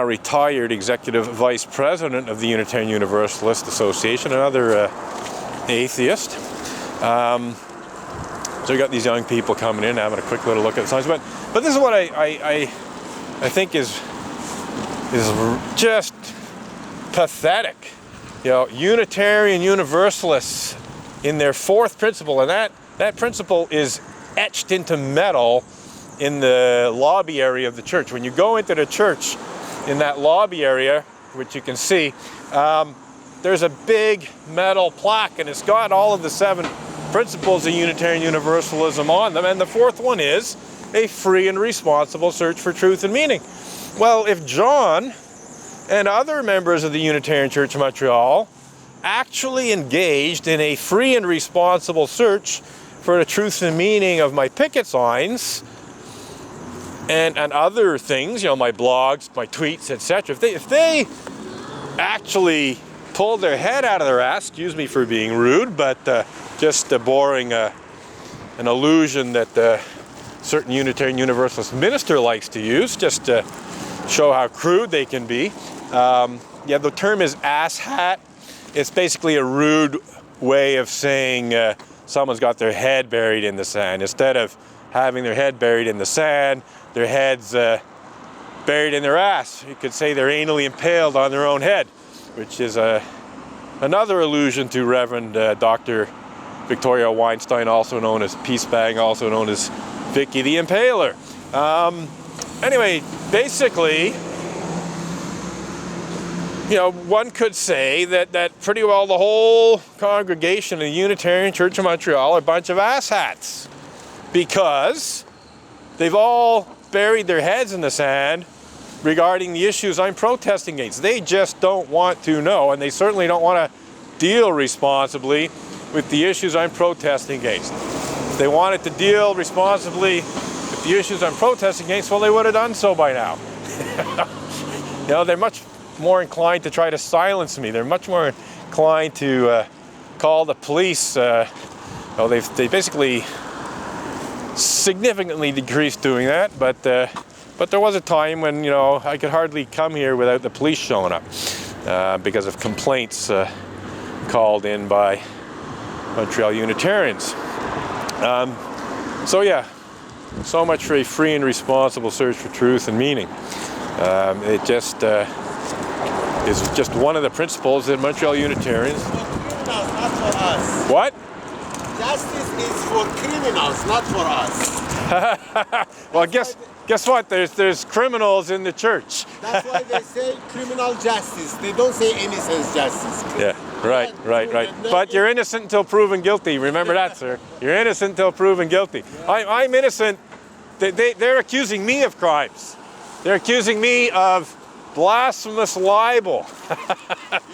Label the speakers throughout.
Speaker 1: a retired executive vice president of the Unitarian Universalist Association, another atheist. So we got these young people coming in, having a quick little look at the signs. But this is what I think is just pathetic. You know, Unitarian Universalists in their fourth principle, and that principle is etched into metal in the lobby area of the church. When you go into the church, in that lobby area, which you can see, there's a big metal plaque, and it's got all of the 7 principles of Unitarian Universalism on them, and the fourth one is a free and responsible search for truth and meaning. Well, if John and other members of the Unitarian Church of Montreal actually engaged in a free and responsible search for the truth and meaning of my picket signs and other things, you know, my blogs, my tweets, etc., if they actually pulled their head out of their ass, excuse me for being rude, but just borrowing an illusion that a certain Unitarian Universalist minister likes to use, just to show how crude they can be. Yeah, the term is asshat. It's basically a rude way of saying someone's got their head buried in the sand. Instead of having their head buried in the sand, their head's buried in their ass. You could say they're anally impaled on their own head, which is another allusion to Reverend Dr. Victoria Weinstein, also known as Peace Bag, also known as Vicky the Impaler. Anyway, basically, you know, one could say that pretty well the whole congregation of the Unitarian Church of Montreal are a bunch of asshats, because they've all buried their heads in the sand regarding the issues I'm protesting against. They just don't want to know, and they certainly don't want to deal responsibly with the issues I'm protesting against. If they wanted to deal responsibly with the issues I'm protesting against, well, they would have done so by now. You know, they're much more inclined to try to silence me. They're much more inclined to call the police. Well, they basically significantly decreased doing that, but there was a time when, you know, I could hardly come here without the police showing up because of complaints called in by Montreal Unitarians. So yeah, so much for a free and responsible search for truth and meaning. It just is just one of the principles that Montreal Unitarians.
Speaker 2: Criminals, not for us.
Speaker 1: What?
Speaker 2: Justice is for criminals, not for us.
Speaker 1: Well, guess what? There's criminals in the church.
Speaker 2: That's why they say criminal justice. They don't say innocence justice.
Speaker 1: Yeah, right. But you're innocent until proven guilty. Remember that, sir. You're innocent until proven guilty. I'm innocent. They're accusing me of crimes. They're accusing me of blasphemous libel.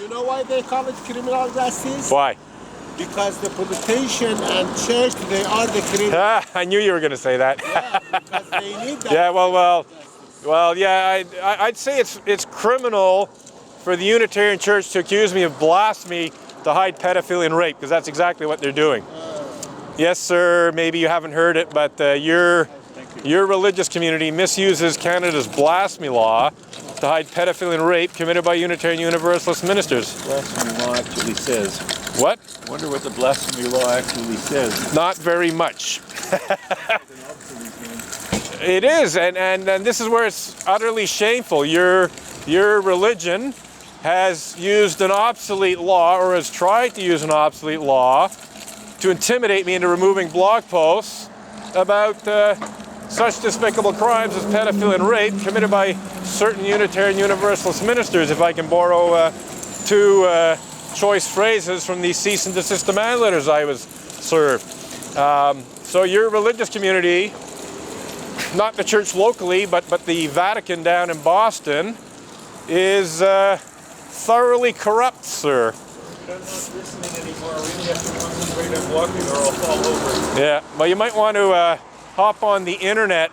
Speaker 2: You know why they call it criminal justice?
Speaker 1: Why?
Speaker 2: Because the politician and church, they are the criminals.
Speaker 1: I knew you were going to say that.
Speaker 2: Yeah, because they need that.
Speaker 1: Yeah, well, yeah, I'd say it's criminal for the Unitarian Church to accuse me of blasphemy to hide pedophilia and rape, because that's exactly what they're doing. Yes, sir, maybe you haven't heard it, but your religious community misuses Canada's blasphemy law to hide pedophilia and rape committed by Unitarian Universalist ministers.
Speaker 3: Blasphemy law actually says.
Speaker 1: What?
Speaker 3: I wonder what the blasphemy law actually says.
Speaker 1: Not very much. It is, and this is where it's utterly shameful. Your religion has used an obsolete law, or has tried to use an obsolete law, to intimidate me into removing blog posts about such despicable crimes as pedophilia and rape committed by certain Unitarian Universalist ministers, if I can borrow two choice phrases from the cease and desist demand letters I was served. So your religious community, not the church locally, but the Vatican down in Boston, is thoroughly corrupt, sir.
Speaker 3: I'm not listening anymore. I really have to concentrate on walking or I'll fall over.
Speaker 1: Yeah, well, you might want to hop on the internet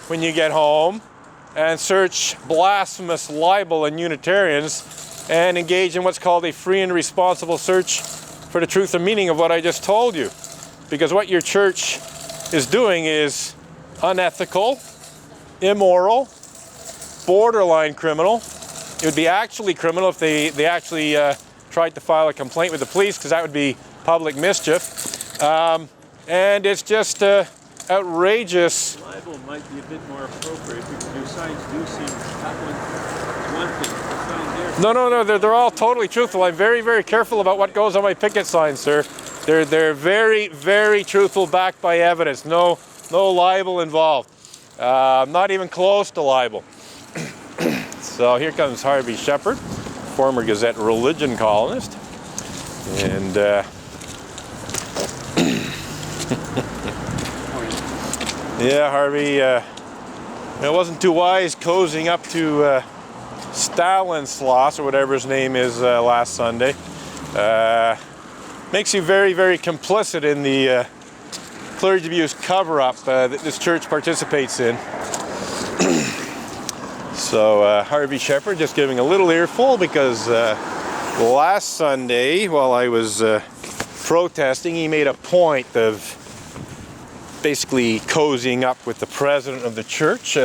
Speaker 1: when you get home and search blasphemous libel and Unitarians and engage in what's called a free and responsible search for the truth and meaning of what I just told you. Because what your church is doing is unethical, immoral, borderline criminal. It would be actually criminal if they actually tried to file a complaint with the police, because that would be public mischief. And it's just outrageous.
Speaker 3: Libel might be a bit more appropriate because your signs do seem that one thing. The sign there.
Speaker 1: No, they're all totally truthful. I'm very, very careful about what goes on my picket signs, sir. They're very, very truthful, backed by evidence. No libel involved. Not even close to libel. So here comes Harvey Shepherd, former Gazette religion columnist, and yeah, Harvey, it wasn't too wise cozying up to Stanislaus, or whatever his name is, last Sunday. Makes you very, very complicit in the clergy abuse cover-up that this church participates in. So Harvey Shepherd just giving a little earful, because last Sunday, while I was protesting, he made a point of basically cozying up with the president of the church,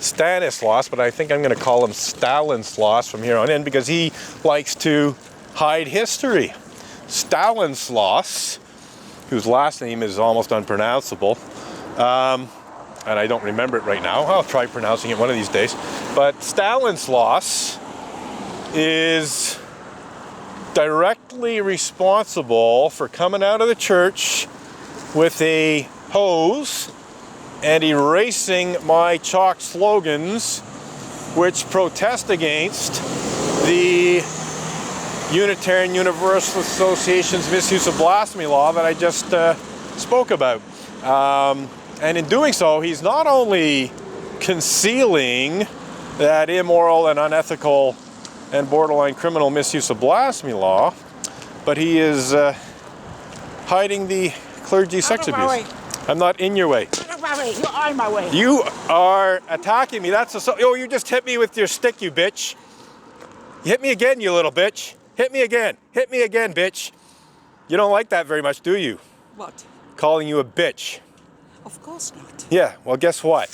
Speaker 1: Stanislaus, but I think I'm going to call him Stanislaus from here on in, because he likes to hide history. Stanislaus, whose last name is almost unpronounceable, and I don't remember it right now. I'll try pronouncing it one of these days. But Stanislaus is directly responsible for coming out of the church with a hose and erasing my chalk slogans, which protest against the Unitarian Universalist Association's misuse of blasphemy law that I just spoke about. And in doing so, he's not only concealing that immoral and unethical and borderline criminal misuse of blasphemy law, but he is hiding the clergy sex abuse. I'm not in your way.
Speaker 4: You are in my way.
Speaker 1: You are attacking me. Oh, you just hit me with your stick, you bitch. You hit me again, you little bitch. Hit me again. Hit me again, bitch. You don't like that very much, do you?
Speaker 4: What?
Speaker 1: Calling you a bitch.
Speaker 4: Of course not.
Speaker 1: Yeah, well, guess what?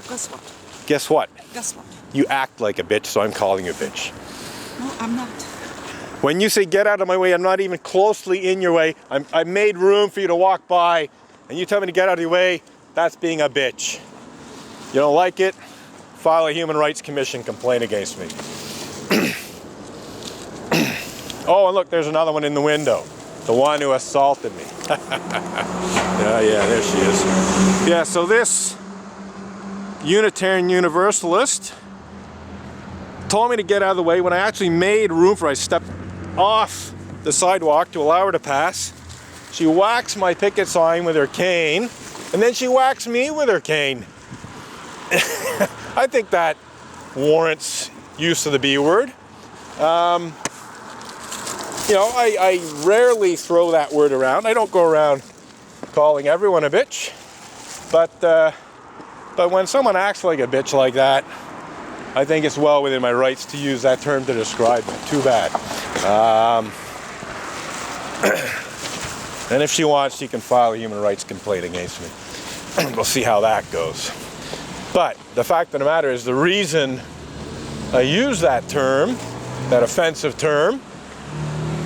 Speaker 4: Guess what?
Speaker 1: Guess what?
Speaker 4: Guess what?
Speaker 1: You act like a bitch, so I'm calling you a bitch.
Speaker 4: No, I'm not.
Speaker 1: When you say get out of my way, I'm not even closely in your way. I made room for you to walk by, and you tell me to get out of your way, that's being a bitch. You don't like it? File a Human Rights Commission complaint against me. Oh, and look, there's another one in the window. The one who assaulted me. Yeah, there she is. Yeah, so this Unitarian Universalist told me to get out of the way when I actually made room for her. I stepped off the sidewalk to allow her to pass. She whacks my picket sign with her cane, and then she whacks me with her cane. I think that warrants use of the B word. You know, I rarely throw that word around. I don't go around calling everyone a bitch, but when someone acts like a bitch like that, I think it's well within my rights to use that term to describe them. Too bad. And if she wants, she can file a human rights complaint against me. We'll see how that goes. But the fact of the matter is, the reason I use that term, that offensive term,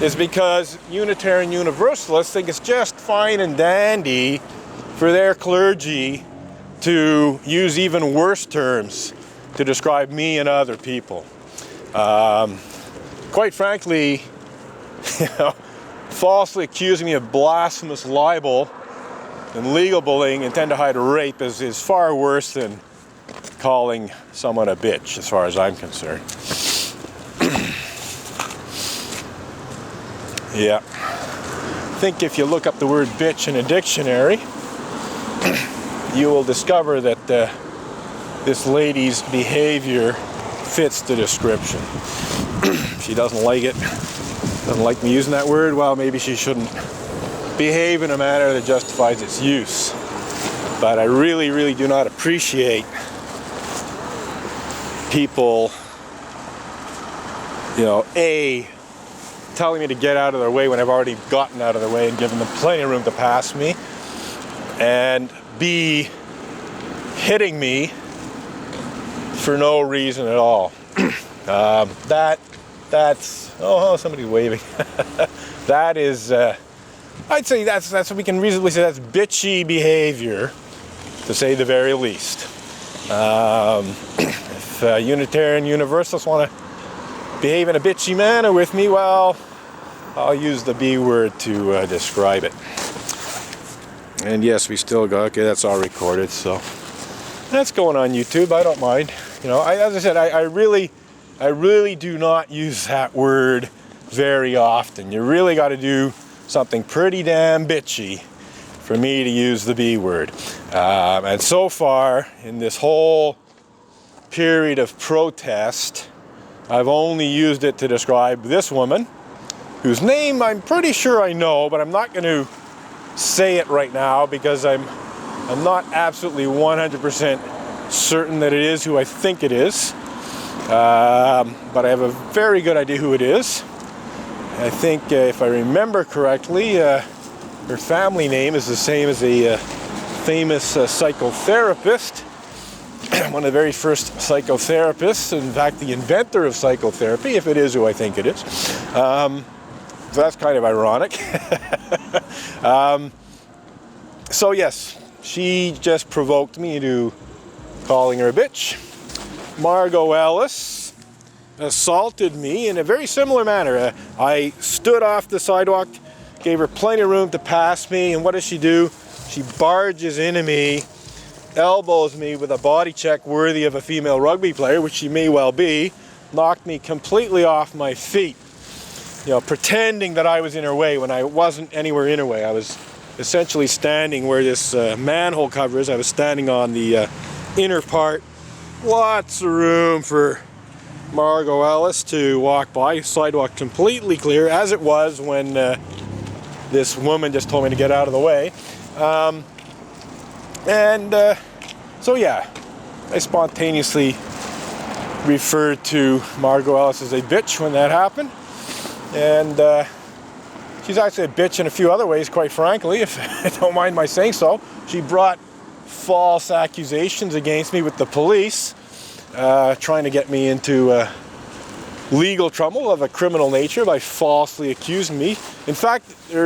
Speaker 1: is because Unitarian Universalists think it's just fine and dandy for their clergy to use even worse terms to describe me and other people. Quite frankly, you know, falsely accusing me of blasphemous libel and legal bullying intent to hide rape is far worse than calling someone a bitch, as far as I'm concerned. Yeah. I think if you look up the word bitch in a dictionary, you will discover that this lady's behavior fits the description. If she doesn't like it, doesn't like me using that word, well, maybe she shouldn't behave in a manner that justifies its use. But I really, really do not appreciate people, you know, A, telling me to get out of their way when I've already gotten out of their way and given them plenty of room to pass me, and B, hitting me for no reason at all. That's oh, somebody's waving. That is, I'd say that's what we can reasonably say. That's bitchy behavior, to say the very least. If Unitarian Universalists want to behave in a bitchy manner with me, well, I'll use the B word to describe it. And yes, we still got, okay, that's all recorded, so that's going on YouTube. I don't mind. You know, as I said, I really do not use that word very often. You really got to do something pretty damn bitchy for me to use the B word. And so far, in this whole period of protest, I've only used it to describe this woman, whose name I'm pretty sure I know, but I'm not going to say it right now because I'm not absolutely 100% certain that it is who I think it is. But I have a very good idea who it is. I think, if I remember correctly, her family name is the same as a famous psychotherapist. One of the very first psychotherapists, in fact, the inventor of psychotherapy, if it is who I think it is. So that's kind of ironic. So yes, she just provoked me into calling her a bitch. Margot Ellis assaulted me in a very similar manner. I stood off the sidewalk, gave her plenty of room to pass me, and what does she do? She barges into me, elbows me with a body check worthy of a female rugby player, which she may well be, knocked me completely off my feet, you know, pretending that I was in her way when I wasn't anywhere in her way. I was essentially standing where this manhole cover is. I was standing on the inner part. Lots of room for Margot Ellis to walk by. Sidewalk completely clear, as it was when this woman just told me to get out of the way. So yeah, I spontaneously referred to Margot Ellis as a bitch when that happened. And she's actually a bitch in a few other ways, quite frankly, if I don't mind my saying so. She brought false accusations against me with the police, trying to get me into legal trouble of a criminal nature by falsely accusing me. In fact, there